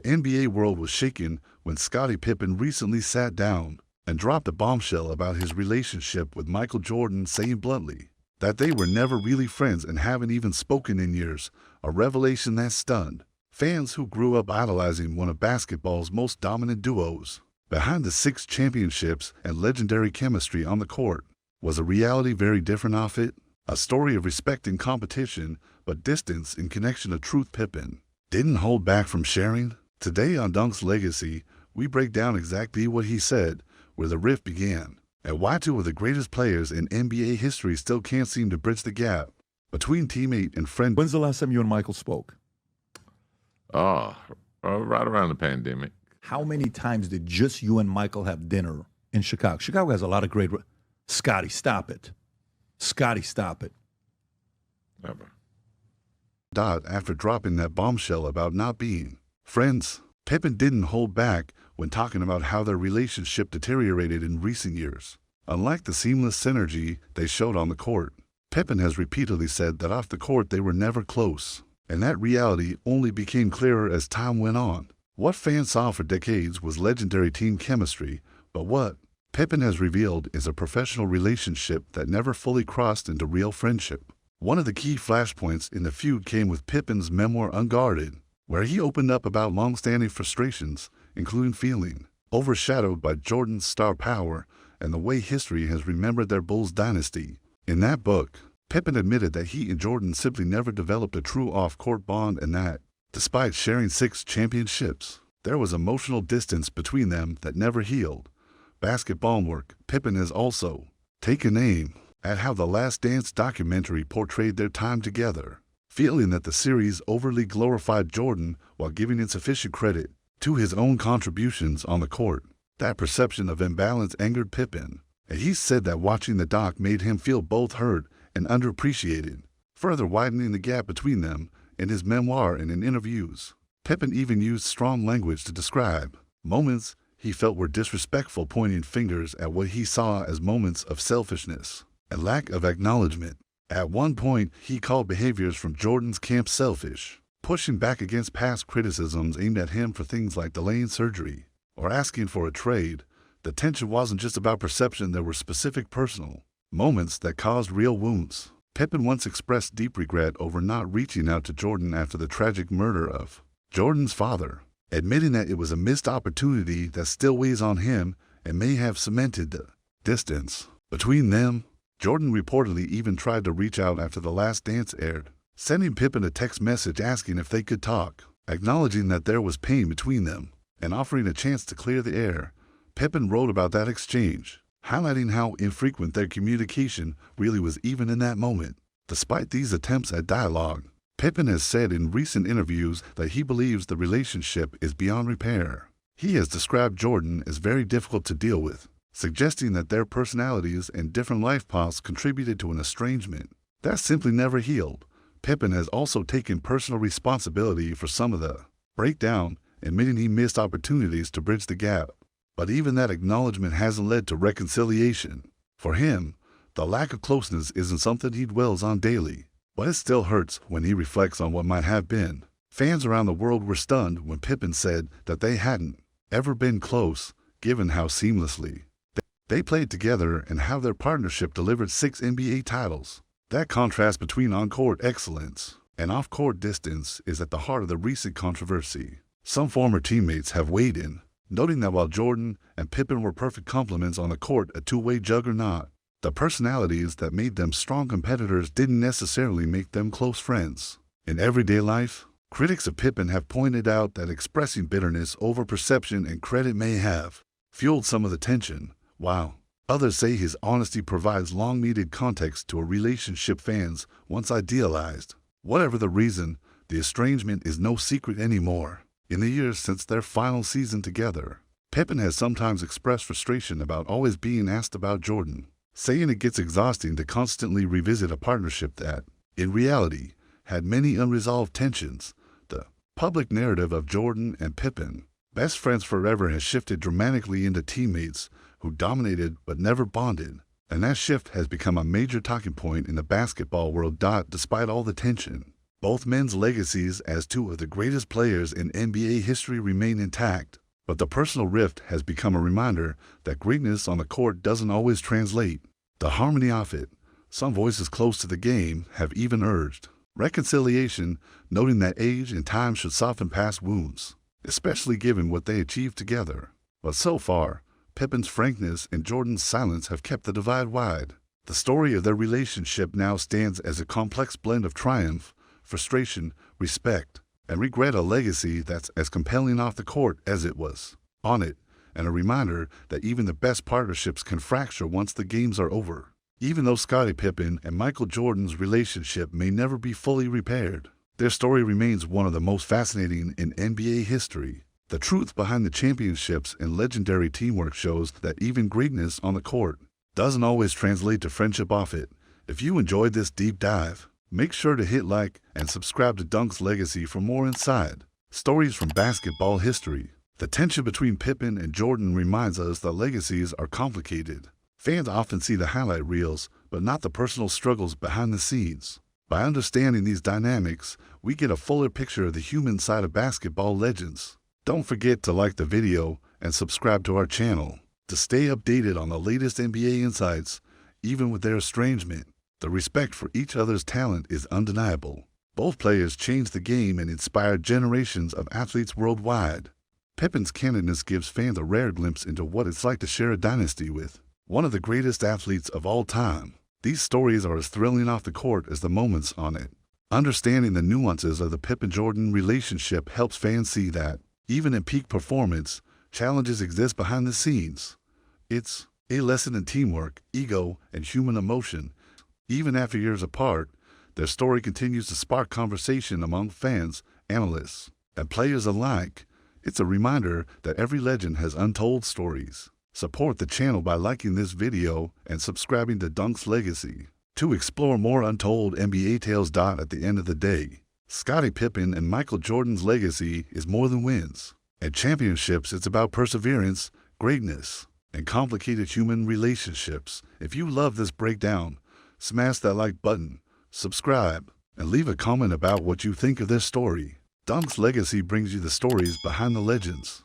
The NBA world was shaken when Scottie Pippen recently sat down and dropped a bombshell about his relationship with Michael Jordan, saying bluntly that they were never really friends and haven't even spoken in years, a revelation that stunned fans who grew up idolizing one of basketball's most dominant duos. Behind the 6 championships and legendary chemistry on the court was a reality very different off it, a story of respect in competition but distance in connection to truth. Pippen didn't hold back from sharing. Today on Dunk's Legacy, we break down exactly what he said, where the rift began, and why 2 of the greatest players in NBA history still can't seem to bridge the gap between teammate and friend. When's the last time you and Michael spoke? Right around the pandemic. How many times did just you and Michael have dinner in Chicago? Chicago has a lot of great... Scottie, stop it. Scottie, stop it. Never. After dropping that bombshell about not being friends, Pippen didn't hold back when talking about how their relationship deteriorated in recent years. Unlike the seamless synergy they showed on the court, Pippen has repeatedly said that off the court they were never close, and that reality only became clearer as time went on. What fans saw for decades was legendary team chemistry, but what Pippen has revealed is a professional relationship that never fully crossed into real friendship. One of the key flashpoints in the feud came with Pippen's memoir Unguarded, where he opened up about long-standing frustrations, including feeling overshadowed by Jordan's star power and the way history has remembered their Bulls dynasty. In that book, Pippen admitted that he and Jordan simply never developed a true off-court bond, and that, despite sharing 6 championships, there was emotional distance between them that never healed. Basketball work. Pippen has also taken aim at how The Last Dance documentary portrayed their time together, feeling that the series overly glorified Jordan while giving insufficient credit to his own contributions on the court. That perception of imbalance angered Pippen, and he said that watching the doc made him feel both hurt and underappreciated, further widening the gap between them. In his memoir and in interviews, Pippen even used strong language to describe moments he felt were disrespectful, pointing fingers at what he saw as moments of selfishness and lack of acknowledgement. At one point, he called behaviors from Jordan's camp selfish, pushing back against past criticisms aimed at him for things like delaying surgery or asking for a trade. The tension wasn't just about perception, there were specific personal moments that caused real wounds. Pippen once expressed deep regret over not reaching out to Jordan after the tragic murder of Jordan's father, admitting that it was a missed opportunity that still weighs on him and may have cemented the distance between them. Jordan reportedly even tried to reach out after The Last Dance aired, sending Pippen a text message asking if they could talk, acknowledging that there was pain between them, and offering a chance to clear the air. Pippen wrote about that exchange, highlighting how infrequent their communication really was even in that moment. Despite these attempts at dialogue, Pippen has said in recent interviews that he believes the relationship is beyond repair. He has described Jordan as very difficult to deal with, suggesting that their personalities and different life paths contributed to an estrangement that simply never healed. Pippen has also taken personal responsibility for some of the breakdown, admitting he missed opportunities to bridge the gap. But even that acknowledgement hasn't led to reconciliation. For him, the lack of closeness isn't something he dwells on daily, but it still hurts when he reflects on what might have been. Fans around the world were stunned when Pippen said that they hadn't ever been close, given how seamlessly they played together and how their partnership delivered 6 NBA titles. That contrast between on-court excellence and off-court distance is at the heart of the recent controversy. Some former teammates have weighed in, noting that while Jordan and Pippen were perfect complements on the court, a two-way juggernaut, the personalities that made them strong competitors didn't necessarily make them close friends. In everyday life, critics of Pippen have pointed out that expressing bitterness over perception and credit may have fueled some of the tension, while others say his honesty provides long-needed context to a relationship fans once idealized. Whatever the reason, the estrangement is no secret anymore. In the years since their final season together, Pippen has sometimes expressed frustration about always being asked about Jordan, saying it gets exhausting to constantly revisit a partnership that, in reality, had many unresolved tensions. The public narrative of Jordan and Pippen, best friends forever, has shifted dramatically into teammates who dominated but never bonded, and that shift has become a major talking point in the basketball world. Despite all the tension, Both men's legacies as two of the greatest players in NBA history remain intact, but the personal rift has become a reminder that greatness on the court doesn't always translate. The harmony of it. Some voices close to the game have even urged reconciliation, noting that age and time should soften past wounds, especially given what they achieved together. But so far, Pippen's frankness and Jordan's silence have kept the divide wide. The story of their relationship now stands as a complex blend of triumph, frustration, respect, and regret, a legacy that's as compelling off the court as it was on it, and a reminder that even the best partnerships can fracture once the games are over. Even though Scottie Pippen and Michael Jordan's relationship may never be fully repaired, their story remains one of the most fascinating in NBA history. The truth behind the championships and legendary teamwork shows that even greatness on the court doesn't always translate to friendship off it. If you enjoyed this deep dive, make sure to hit like and subscribe to Dunk's Legacy for more inside stories from basketball history. The tension between Pippen and Jordan reminds us that legacies are complicated. Fans often see the highlight reels, but not the personal struggles behind the scenes. By understanding these dynamics, we get a fuller picture of the human side of basketball legends. Don't forget to like the video and subscribe to our channel to stay updated on the latest NBA insights. Even with their estrangement, the respect for each other's talent is undeniable. Both players changed the game and inspired generations of athletes worldwide. Pippen's candidness gives fans a rare glimpse into what it's like to share a dynasty with one of the greatest athletes of all time. These stories are as thrilling off the court as the moments on it. Understanding the nuances of the Pippen-Jordan relationship helps fans see that, even in peak performance, challenges exist behind the scenes. It's a lesson in teamwork, ego, and human emotion. Even after years apart, their story continues to spark conversation among fans, analysts, and players alike. It's a reminder that every legend has untold stories. Support the channel by liking this video and subscribing to Dunk's Legacy to explore more untold NBA tales. At the end of the day, Scottie Pippen and Michael Jordan's legacy is more than wins. At championships, it's about perseverance, greatness, and complicated human relationships. If you love this breakdown, smash that like button, subscribe, and leave a comment about what you think of this story. Dunk's Legacy brings you the stories behind the legends.